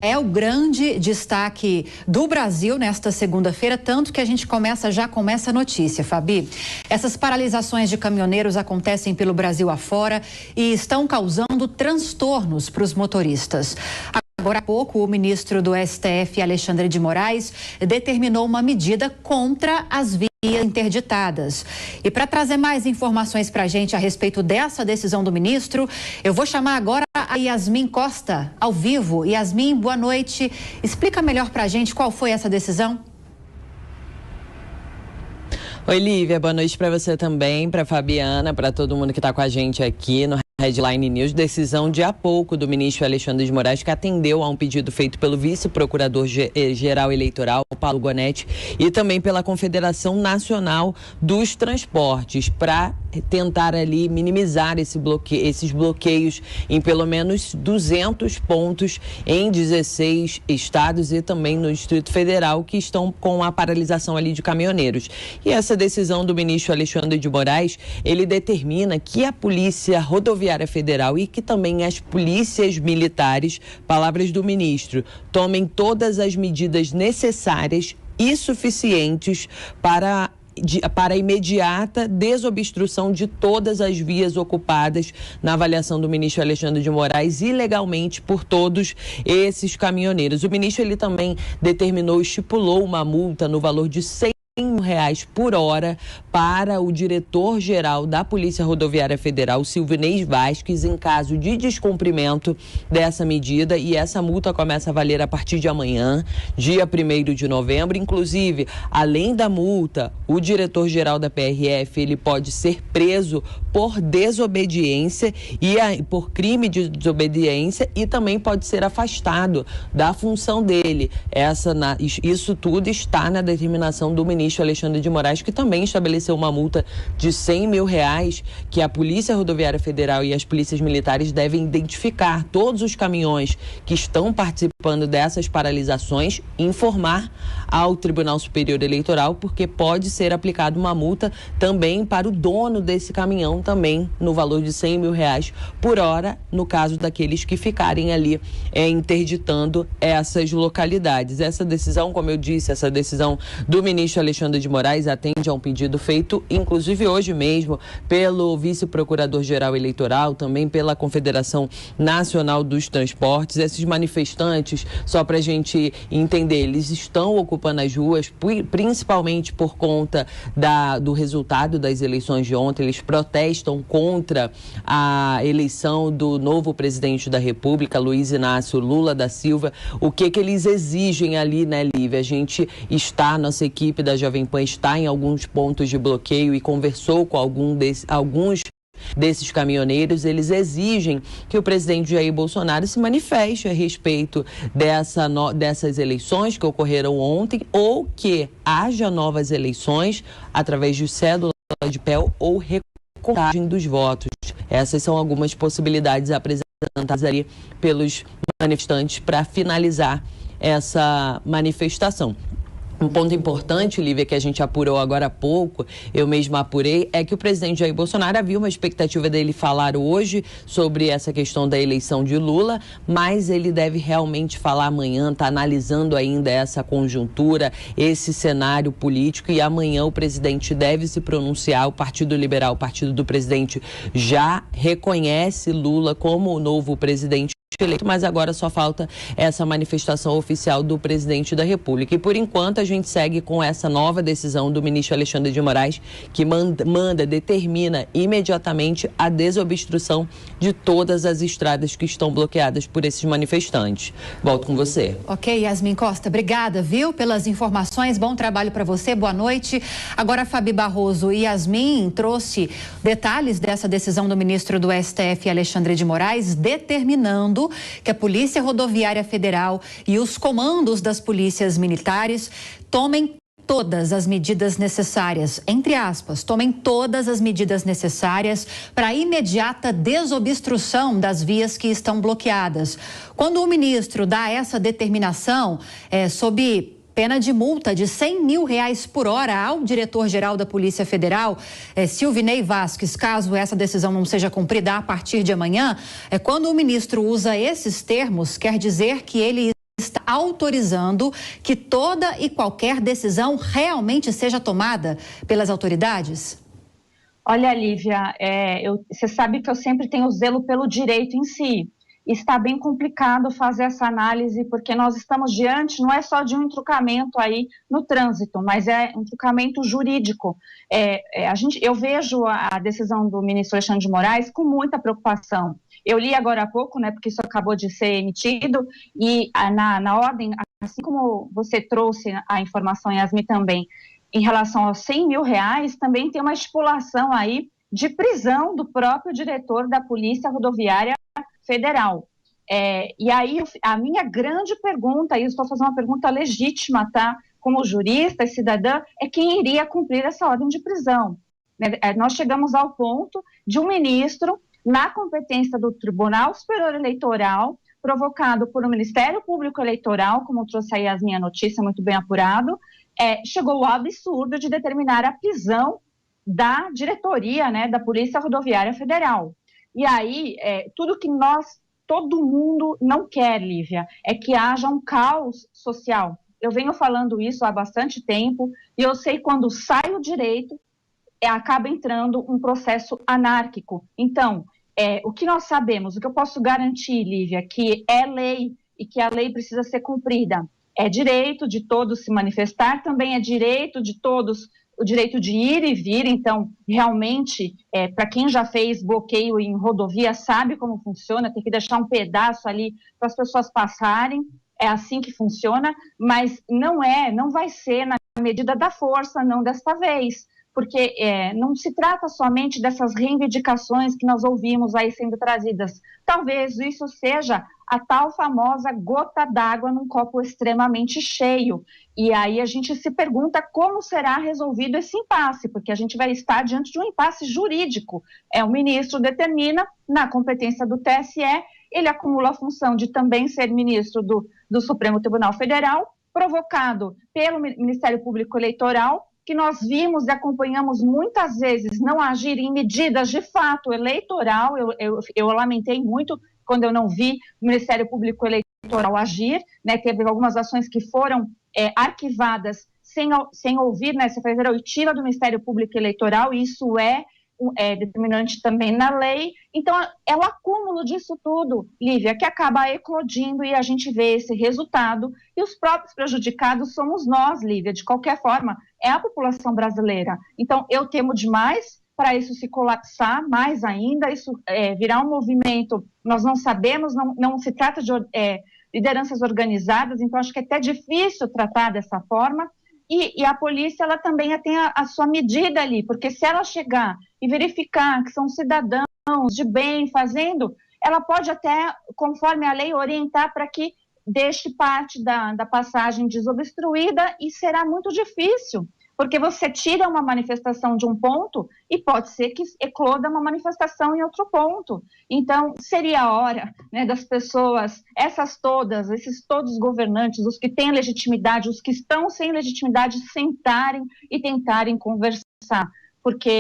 É o grande destaque do Brasil nesta segunda-feira, tanto que a gente já começa a notícia, Fabi. Essas paralisações de caminhoneiros acontecem pelo Brasil afora e estão causando transtornos para os motoristas. Agora há pouco, o ministro do STF, Alexandre de Moraes, determinou uma medida contra as vias interditadas. E para trazer mais informações para a gente a respeito dessa decisão do ministro, eu vou chamar agora a Yasmin Costa, ao vivo. Yasmin, boa noite. Explica melhor para a gente qual foi essa decisão. Oi, Lívia, boa noite para você também, para Fabiana, para todo mundo que está com a gente aqui no Headline News. Decisão de há pouco do ministro Alexandre de Moraes, que atendeu a um pedido feito pelo vice-procurador-geral eleitoral, Paulo Gonetti, e também pela Confederação Nacional dos Transportes, para tentar ali minimizar esses bloqueios em pelo menos 200 pontos em 16 estados e também no Distrito Federal, que estão com a paralisação ali de caminhoneiros. E essa decisão do ministro Alexandre de Moraes, ele determina que a Polícia Rodoviária Federal e que também as polícias militares, palavras do ministro, tomem todas as medidas necessárias e suficientes para a imediata desobstrução de todas as vias ocupadas, na avaliação do ministro Alexandre de Moraes, ilegalmente por todos esses caminhoneiros. O ministro ele também estipulou uma multa no valor de R$100 por hora para o diretor-geral da Polícia Rodoviária Federal, Silvinei Vasquez, em caso de descumprimento dessa medida, e essa multa começa a valer a partir de amanhã, dia 1º de novembro. Inclusive, além da multa, o diretor-geral da PRF, ele pode ser preso por desobediência e por crime de desobediência, e também pode ser afastado da função dele. Isso tudo está na determinação do ministro Alexandre de Moraes, que também estabeleceu uma multa de R$100 mil, que a Polícia Rodoviária Federal e as polícias militares devem identificar todos os caminhões que estão participando dessas paralisações, informar ao Tribunal Superior Eleitoral, porque pode ser aplicada uma multa também para o dono desse caminhão, também no valor de R$100 mil por hora, no caso daqueles que ficarem ali interditando essas localidades. Essa decisão, como eu disse, essa decisão do ministro Alexandre de Moraes atende a um pedido feito, inclusive hoje mesmo, pelo vice-procurador-geral eleitoral, também pela Confederação Nacional dos Transportes. Esses manifestantes, só para a gente entender, eles estão ocupando as ruas, principalmente por conta do resultado das eleições de ontem. Eles protestam contra a eleição do novo presidente da República, Luiz Inácio Lula da Silva. O que eles exigem ali, né, Lívia? Nossa equipe da Jovem Pan está em alguns pontos de bloqueio e conversou com alguns desses caminhoneiros. Eles exigem que o presidente Jair Bolsonaro se manifeste a respeito dessas eleições que ocorreram ontem, ou que haja novas eleições através de cédula de papel ou recontagem dos votos. Essas são algumas possibilidades apresentadas ali pelos manifestantes para finalizar essa manifestação. Um ponto importante, Lívia, que a gente apurou agora há pouco, eu mesma apurei, é que o presidente Jair Bolsonaro havia uma expectativa dele falar hoje sobre essa questão da eleição de Lula, mas ele deve realmente falar amanhã, está analisando ainda essa conjuntura, esse cenário político, e amanhã o presidente deve se pronunciar. O Partido Liberal, o partido do presidente, já reconhece Lula como o novo presidente eleito, mas agora só falta essa manifestação oficial do presidente da República. E por enquanto a gente segue com essa nova decisão do ministro Alexandre de Moraes, que determina imediatamente a desobstrução de todas as estradas que estão bloqueadas por esses manifestantes. Volto com você. Ok, Yasmin Costa, obrigada, viu, pelas informações. Bom trabalho para você, boa noite. Agora, Fabi Barroso. E Yasmin trouxe detalhes dessa decisão do ministro do STF, Alexandre de Moraes, determinando que a Polícia Rodoviária Federal e os comandos das polícias militares tomem todas as medidas necessárias, entre aspas, tomem todas as medidas necessárias para a imediata desobstrução das vias que estão bloqueadas. Quando o ministro dá essa determinação, sob pena de multa de R$100 mil por hora ao diretor-geral da Polícia Federal, Silvinei Vasquez, caso essa decisão não seja cumprida a partir de amanhã. Quando o ministro usa esses termos, quer dizer que ele autorizando que toda e qualquer decisão realmente seja tomada pelas autoridades? Olha, Lívia, você sabe que eu sempre tenho zelo pelo direito em si. Está bem complicado fazer essa análise, porque nós estamos diante, não é só de um entroncamento aí no trânsito, mas é um entroncamento jurídico. Eu vejo a decisão do ministro Alexandre de Moraes com muita preocupação. Eu li agora há pouco, né, porque isso acabou de ser emitido, e na ordem, assim como você trouxe a informação, Yasmin, também, em relação aos R$100 mil, também tem uma estipulação aí de prisão do próprio diretor da Polícia Rodoviária Federal. E aí, a minha grande pergunta, e eu estou fazendo uma pergunta legítima, tá? Como jurista e cidadã, é quem iria cumprir essa ordem de prisão. Nós chegamos ao ponto de um ministro, na competência do Tribunal Superior Eleitoral, provocado por um Ministério Público Eleitoral, como trouxe aí a minha notícia, muito bem apurado, chegou ao absurdo de determinar a prisão da diretoria, né, da Polícia Rodoviária Federal. E aí, tudo que todo mundo não quer, Lívia, é que haja um caos social. Eu venho falando isso há bastante tempo, e eu sei quando sai o direito, acaba entrando um processo anárquico. Então, o que nós sabemos, o que eu posso garantir, Lívia, que é lei e que a lei precisa ser cumprida. É direito de todos se manifestar, também é direito de todos o direito de ir e vir. Então, realmente, para quem já fez bloqueio em rodovia, sabe como funciona, tem que deixar um pedaço ali para as pessoas passarem, é assim que funciona, mas não vai ser na medida da força, não desta vez, porque não se trata somente dessas reivindicações que nós ouvimos aí sendo trazidas. Talvez isso seja a tal famosa gota d'água num copo extremamente cheio. E aí a gente se pergunta como será resolvido esse impasse, porque a gente vai estar diante de um impasse jurídico. O ministro determina, na competência do TSE, ele acumula a função de também ser ministro do Supremo Tribunal Federal, provocado pelo Ministério Público Eleitoral, que nós vimos e acompanhamos muitas vezes não agir em medidas de fato eleitoral. Eu lamentei muito quando eu não vi o Ministério Público Eleitoral agir, né? Teve algumas ações que foram arquivadas sem ouvir, né? Se fazer a oitiva do Ministério Público Eleitoral, e isso é determinante também na lei. Então, é o acúmulo disso tudo, Lívia, que acaba eclodindo e a gente vê esse resultado, e os próprios prejudicados somos nós, Lívia, de qualquer forma, é a população brasileira. Então, eu temo demais para isso se colapsar mais ainda, isso virar um movimento, nós não sabemos, não se trata de lideranças organizadas, então acho que é até difícil tratar dessa forma. E a polícia, ela também tem a sua medida ali, porque se ela chegar e verificar que são cidadãos de bem fazendo, ela pode até, conforme a lei, orientar para que deixe parte da passagem desobstruída, e será muito difícil, porque você tira uma manifestação de um ponto e pode ser que ecloda uma manifestação em outro ponto. Então, seria a hora, né, das pessoas, esses todos governantes, os que têm legitimidade, os que estão sem legitimidade, sentarem e tentarem conversar, porque